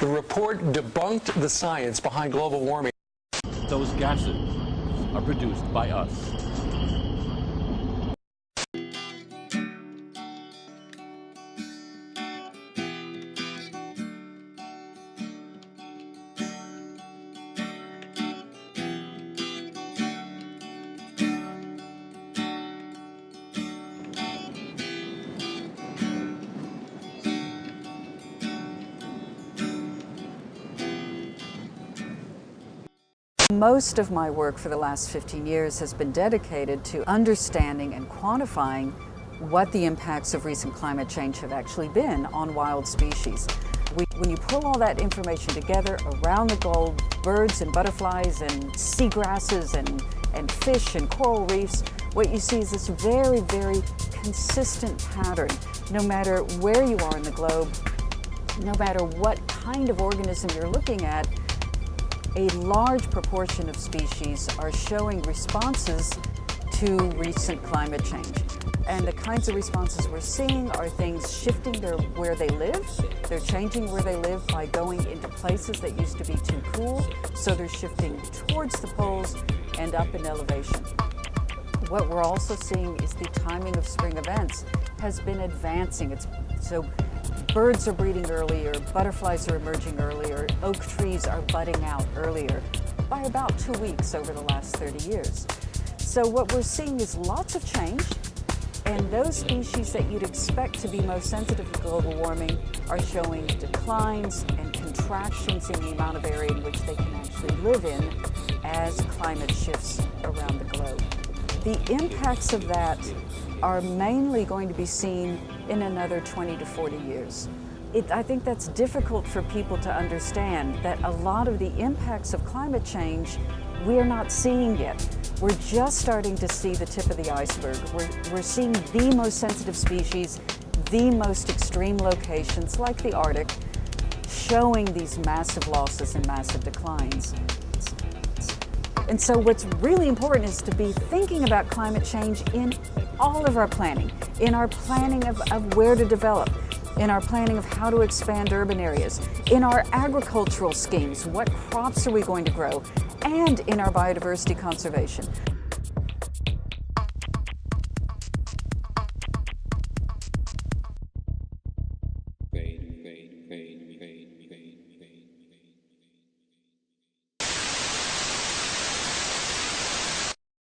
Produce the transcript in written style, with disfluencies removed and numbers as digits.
The report debunked the science behind global warming. Those gases are produced by us. Most of my work for the last 15 years has been dedicated to understanding and quantifying what the impacts of recent climate change have actually been on wild species. When you pull all that information together around the globe, birds and butterflies and seagrasses and fish and coral reefs, what you see is this very, very consistent pattern. No matter where you are in the globe, no matter what kind of organism you're looking at, a large proportion of species are showing responses to recent climate change. And the kinds of responses we're seeing are things shifting where they live. They're changing where they live by going into places that used to be too cool, so they're shifting towards the poles and up in elevation. What we're also seeing is the timing of spring events has been advancing. So birds are breeding earlier, butterflies are emerging earlier, oak trees are budding out earlier by about 2 weeks over the last 30 years. So what we're seeing is lots of change, and those species that you'd expect to be most sensitive to global warming are showing declines and contractions in the amount of area in which they can actually live in as climate shifts around the globe. The impacts of that are mainly going to be seen in another 20 to 40 years. I think that's difficult for people to understand, that a lot of the impacts of climate change we're not seeing yet. We're just starting to see the tip of the iceberg. We're seeing the most sensitive species, the most extreme locations like the Arctic, showing these massive losses and massive declines. And so what's really important is to be thinking about climate change in all of our planning, in our planning of where to develop, in our planning of how to expand urban areas, in our agricultural schemes, what crops are we going to grow, and in our biodiversity conservation.